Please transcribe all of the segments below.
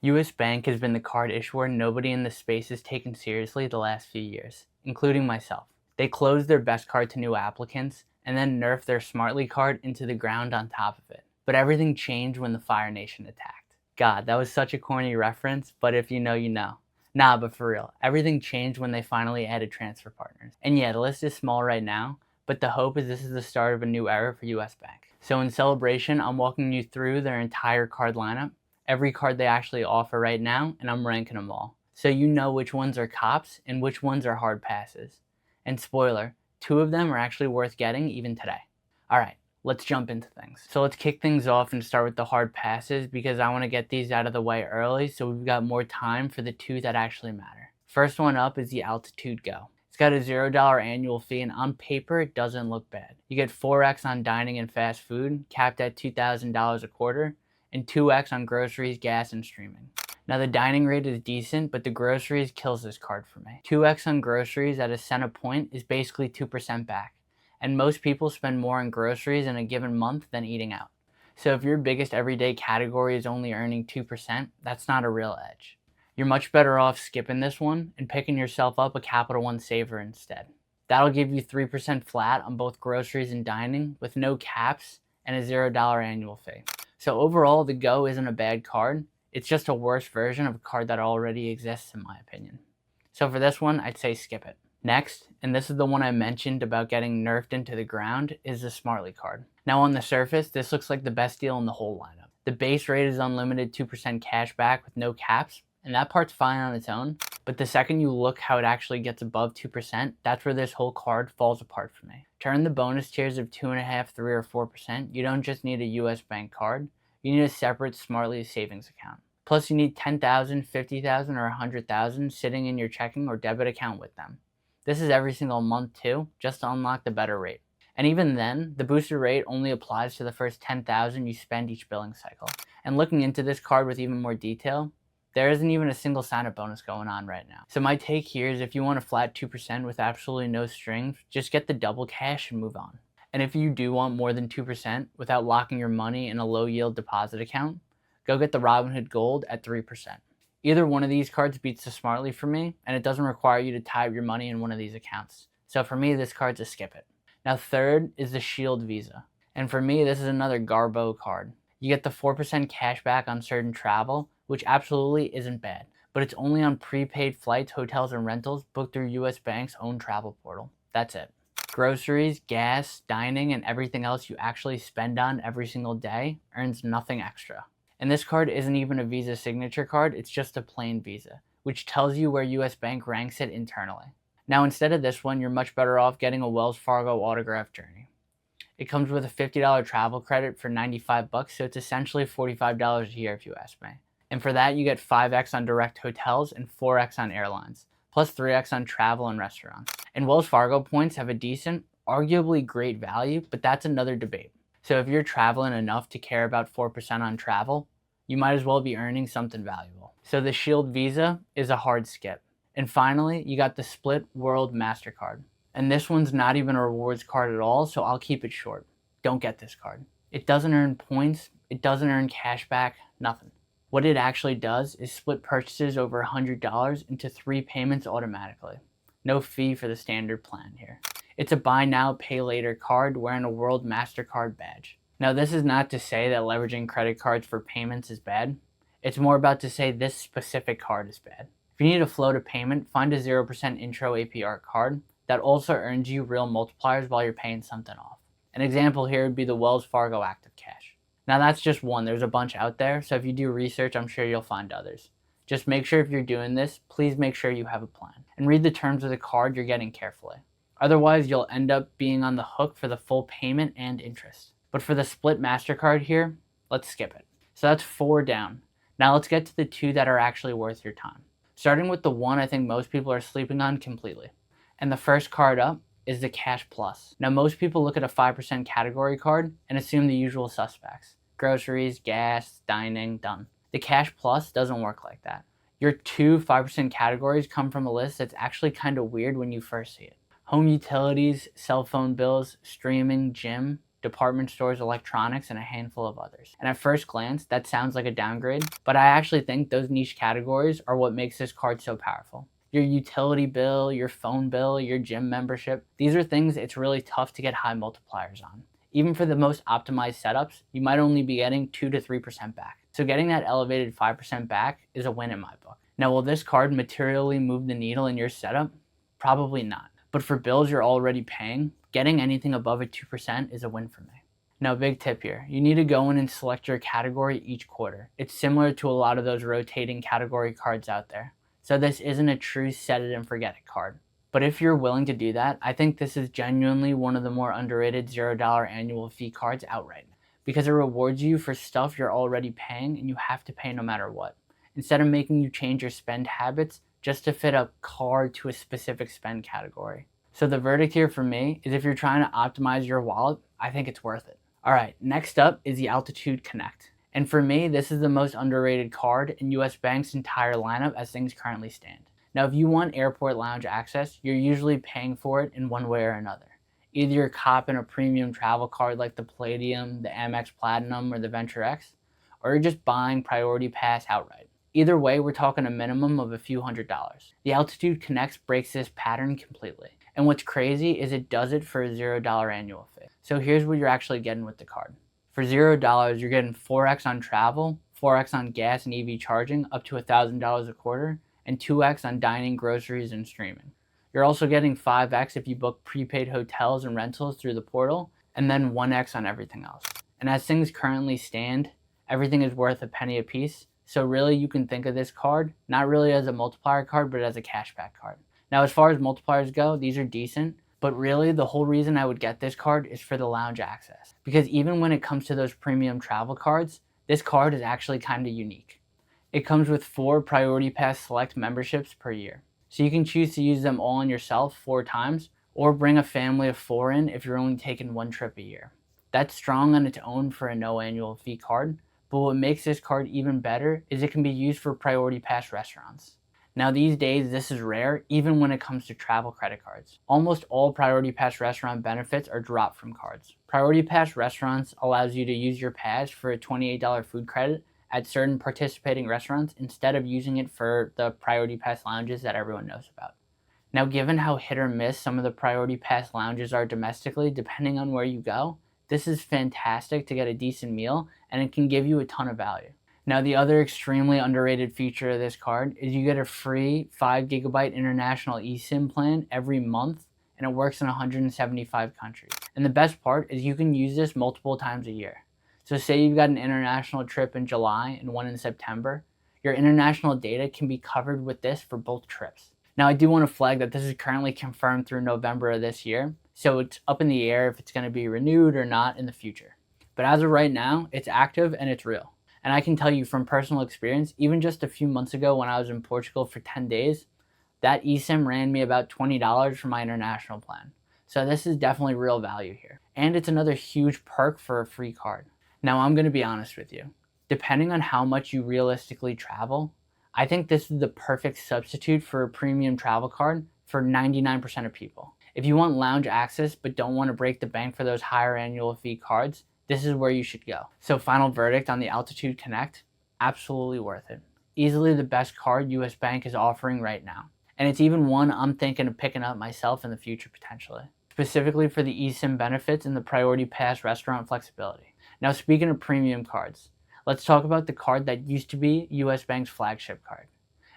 US Bank has been the card issuer nobody in the space has taken seriously the last few years, including myself. They closed their best card to new applicants and then nerfed their Smartly card into the ground on top of it. But everything changed when the Fire Nation attacked. God, that was such a corny reference, but if you know, you know. Nah, but for real, everything changed when they finally added transfer partners. And yeah, the list is small right now, but the hope is this is the start of a new era for US Bank. So in celebration, I'm walking you through their entire card lineup, every card they actually offer right now, and I'm ranking them all. So you know which ones are cops and which ones are hard passes. And spoiler, 2 of them are actually worth getting even today. Alright, let's jump into things. So let's kick things off and start with the hard passes because I want to get these out of the way early so we've got more time for the 2 that actually matter. First one up is the Altitude Go. It's got a $0 annual fee and on paper it doesn't look bad. You get 4x on dining and fast food, capped at $2,000 a quarter, and 2x on groceries, gas, and streaming. Now the dining rate is decent, but the groceries kills this card for me. 2x on groceries at a cent a point is basically 2% back, and most people spend more on groceries in a given month than eating out. So if your biggest everyday category is only earning 2%, that's not a real edge. You're much better off skipping this one and picking yourself up a Capital One Saver instead. That'll give you 3% flat on both groceries and dining with no caps and a $0 annual fee. So overall, the Go isn't a bad card. It's just a worse version of a card that already exists in my opinion. So for this one, I'd say skip it. Next, and this is the one I mentioned about getting nerfed into the ground, is the Smartly card. Now on the surface, this looks like the best deal in the whole lineup. The base rate is unlimited 2% cash back with no caps, and that part's fine on its own, but the second you look how it actually gets above 2%, that's where this whole card falls apart for me. To earn the bonus tiers of 2.5%, 3%, or 4%, you don't just need a US Bank card, you need a separate Smartly savings account. Plus you need 10,000, 50,000, or 100,000 sitting in your checking or debit account with them. This is every single month too, just to unlock the better rate. And even then, the boosted rate only applies to the first 10,000 you spend each billing cycle. And looking into this card with even more detail, there isn't even a single sign-up bonus going on right now. So my take here is if you want a flat 2% with absolutely no strings, just get the double cash and move on. And if you do want more than 2% without locking your money in a low yield deposit account, go get the Robinhood Gold at 3%. Either one of these cards beats the Smartly for me, and it doesn't require you to tie up your money in one of these accounts. So for me, this card's a skip it. Now third is the Shield Visa. And for me, this is another Garbo card. You get the 4% cash back on certain travel, which absolutely isn't bad, but it's only on prepaid flights, hotels, and rentals booked through US Bank's own travel portal. That's it. Groceries, gas, dining, and everything else you actually spend on every single day earns nothing extra. And this card isn't even a Visa signature card, it's just a plain Visa, which tells you where US Bank ranks it internally. Now instead of this one, you're much better off getting a Wells Fargo autograph journey. It comes with a $50 travel credit for $95, so it's essentially $45 a year if you ask me. And for that, you get 5x on direct hotels and 4x on airlines, plus 3x on travel and restaurants. And Wells Fargo points have a decent, arguably great value, but that's another debate. So if you're traveling enough to care about 4% on travel, you might as well be earning something valuable. So the Shield Visa is a hard skip. And finally, you got the Split World Mastercard. And this one's not even a rewards card at all, so I'll keep it short. Don't get this card. It doesn't earn points, it doesn't earn cash back, nothing. What it actually does is split purchases over $100 into 3 payments automatically. No fee for the standard plan here. It's a buy now, pay later card wearing a World Mastercard badge. Now this is not to say that leveraging credit cards for payments is bad. It's more about to say this specific card is bad. If you need to float a payment, find a 0% intro APR card that also earns you real multipliers while you're paying something off. An example here would be the Wells Fargo Active Cash. Now that's just one, there's a bunch out there, so if you do research, I'm sure you'll find others. Just make sure if you're doing this, please make sure you have a plan. And read the terms of the card you're getting carefully. Otherwise, you'll end up being on the hook for the full payment and interest. But for the Split MasterCard here, let's skip it. So that's 4 down. Now let's get to the 2 that are actually worth your time. Starting with the one I think most people are sleeping on completely. And the first card up is the Cash Plus. Now most people look at a 5% category card and assume the usual suspects. Groceries, gas, dining, done. The Cash Plus doesn't work like that. Your 2 5% categories come from a list that's actually kind of weird when you first see it. Home utilities, cell phone bills, streaming, gym, department stores, electronics, and a handful of others. And at first glance, that sounds like a downgrade, but I actually think those niche categories are what makes this card so powerful. Your utility bill, your phone bill, your gym membership, these are things it's really tough to get high multipliers on. Even for the most optimized setups, you might only be getting 2 to 3% back. So getting that elevated 5% back is a win in my book. Now, will this card materially move the needle in your setup? Probably not. But for bills you're already paying, getting anything above a 2% is a win for me. Now, big tip here. You need to go in and select your category each quarter. It's similar to a lot of those rotating category cards out there. So this isn't a true set it and forget it card. But if you're willing to do that, I think this is genuinely one of the more underrated $0 annual fee cards out right now, because it rewards you for stuff you're already paying and you have to pay no matter what, instead of making you change your spend habits just to fit a card to a specific spend category. So the verdict here for me is if you're trying to optimize your wallet, I think it's worth it. All right, next up is the Altitude Connect. And for me, this is the most underrated card in US Bank's entire lineup as things currently stand. Now, if you want airport lounge access, you're usually paying for it in one way or another. Either you're copping a premium travel card like the Palladium, the Amex Platinum, or the Venture X, or you're just buying Priority Pass outright. Either way, we're talking a minimum of a few $100s. The Altitude Connect breaks this pattern completely. And what's crazy is it does it for a $0 annual fee. So here's what you're actually getting with the card. For $0, you're getting 4x on travel, 4x on gas and EV charging, up to $1,000 a quarter, and 2x on dining, groceries, and streaming. You're also getting 5x if you book prepaid hotels and rentals through the portal, and then 1x on everything else. And as things currently stand, everything is worth a penny a piece, so really you can think of this card not really as a multiplier card, but as a cashback card. Now, as far as multipliers go, these are decent, but really the whole reason I would get this card is for the lounge access. Because even when it comes to those premium travel cards, this card is actually kind of unique. It comes with 4 Priority Pass Select memberships per year. So you can choose to use them all on yourself 4 times, or bring a family of 4 in if you're only taking 1 trip a year. That's strong on its own for a no annual fee card, but what makes this card even better is it can be used for Priority Pass restaurants. Now these days, this is rare even when it comes to travel credit cards. Almost all Priority Pass restaurant benefits are dropped from cards. Priority Pass restaurants allows you to use your pass for a $28 food credit at certain participating restaurants instead of using it for the Priority Pass lounges that everyone knows about. Now, given how hit or miss some of the Priority Pass lounges are domestically, depending on where you go, this is fantastic to get a decent meal, and it can give you a ton of value. Now, the other extremely underrated feature of this card is you get a free 5GB international eSIM plan every month, and it works in 175 countries. And the best part is you can use this multiple times a year. So say you've got an international trip in July and one in September, your international data can be covered with this for both trips. Now, I do want to flag that this is currently confirmed through November of this year, so it's up in the air if it's going to be renewed or not in the future. But as of right now, it's active and it's real. And I can tell you from personal experience, even just a few months ago when I was in Portugal for 10 days, that eSIM ran me about $20 for my international plan. So this is definitely real value here. And it's another huge perk for a free card. Now, I'm going to be honest with you. Depending on how much you realistically travel, I think this is the perfect substitute for a premium travel card for 99% of people. If you want lounge access but don't want to break the bank for those higher annual fee cards, this is where you should go. So final verdict on the Altitude Connect, absolutely worth it. Easily the best card US Bank is offering right now. And it's even one I'm thinking of picking up myself in the future potentially, specifically for the eSIM benefits and the Priority Pass restaurant flexibility. Now, speaking of premium cards, let's talk about the card that used to be US Bank's flagship card.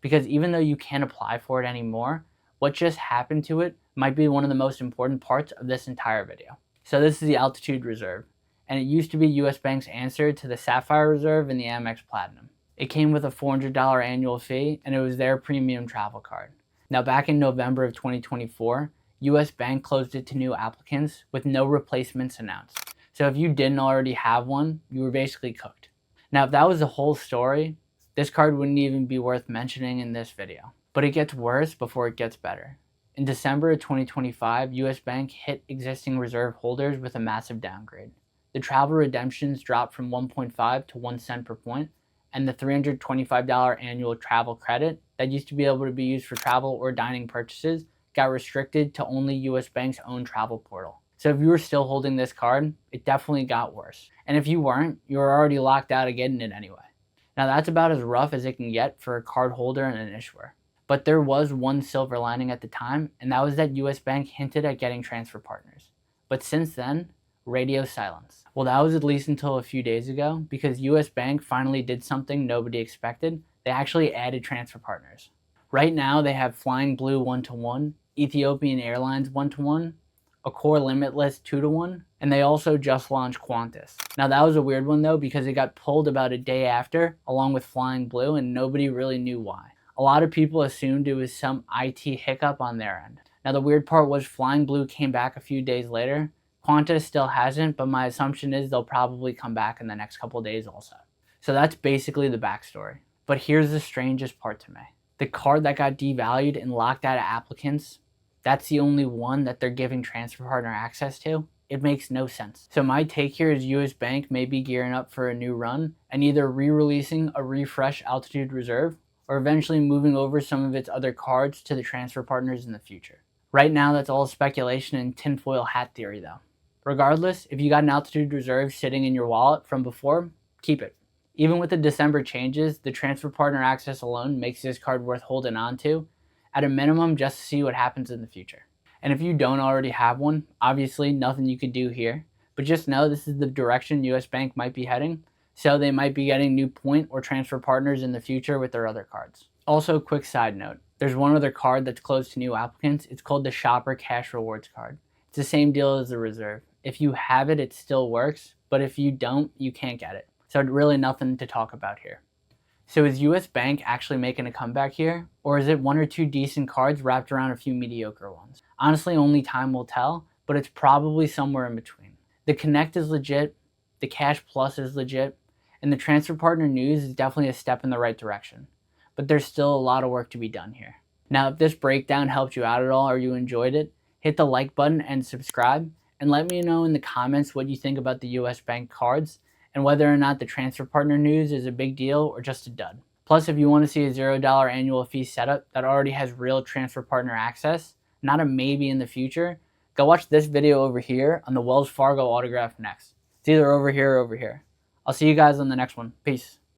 Because even though you can't apply for it anymore, what just happened to it might be one of the most important parts of this entire video. So this is the Altitude Reserve, and it used to be US Bank's answer to the Sapphire Reserve and the Amex Platinum. It came with a $400 annual fee, and it was their premium travel card. Now, back in November of 2024, US Bank closed it to new applicants with no replacements announced. So if you didn't already have one, you were basically cooked. Now, if that was the whole story, this card wouldn't even be worth mentioning in this video. But it gets worse before it gets better. In December of 2025, US Bank hit existing reserve holders with a massive downgrade. The travel redemptions dropped from 1.5 to 1 cent per point, and the $325 annual travel credit that used to be able to be used for travel or dining purchases got restricted to only US Bank's own travel portal. So if you were still holding this card, it definitely got worse. And if you weren't, you were already locked out of getting it anyway. Now that's about as rough as it can get for a card holder and an issuer. But there was one silver lining at the time, and that was that US Bank hinted at getting transfer partners. But since then, radio silence. Well, that was at least until a few days ago, because US Bank finally did something nobody expected. They actually added transfer partners. Right now, they have Flying Blue 1-to-1, Ethiopian Airlines 1-to-1, Accor Limitless 2-to-1, and they also just launched Qantas. Now that was a weird one though, because it got pulled about a day after, along with Flying Blue, and nobody really knew why. A lot of people assumed it was some IT hiccup on their end. Now the weird part was Flying Blue came back a few days later. Qantas still hasn't, but my assumption is they'll probably come back in the next couple days also. So that's basically the backstory. But here's the strangest part to me. The card that got devalued and locked out of applicants, that's the only one that they're giving transfer partner access to. It makes no sense. So my take here is US Bank may be gearing up for a new run and either re-releasing a refresh Altitude Reserve or eventually moving over some of its other cards to the transfer partners in the future. Right now, that's all speculation and tinfoil hat theory though. Regardless, if you got an Altitude Reserve sitting in your wallet from before, keep it. Even with the December changes, the transfer partner access alone makes this card worth holding on to, at a minimum just to see what happens in the future. And if you don't already have one, obviously nothing you could do here, but just know this is the direction US Bank might be heading, so they might be getting new point or transfer partners in the future with their other cards. Also, quick side note, there's one other card that's closed to new applicants. It's called the Shopper Cash Rewards card. It's the same deal as the Reserve. If you have it, it still works, but if you don't, you can't get it. So really nothing to talk about here. So is US Bank actually making a comeback here? Or is it one or two decent cards wrapped around a few mediocre ones? Honestly, only time will tell, but it's probably somewhere in between. The Connect is legit, the Cash Plus is legit, and the transfer partner news is definitely a step in the right direction. But there's still a lot of work to be done here. Now, if this breakdown helped you out at all or you enjoyed it, hit the like button and subscribe, and let me know in the comments what you think about the US Bank cards and whether or not the transfer partner news is a big deal or just a dud. Plus, if you want to see a $0 annual fee setup that already has real transfer partner access, not a maybe in the future, go watch this video over here on the Wells Fargo autograph next. It's either over here or over here. I'll see you guys on the next one. Peace.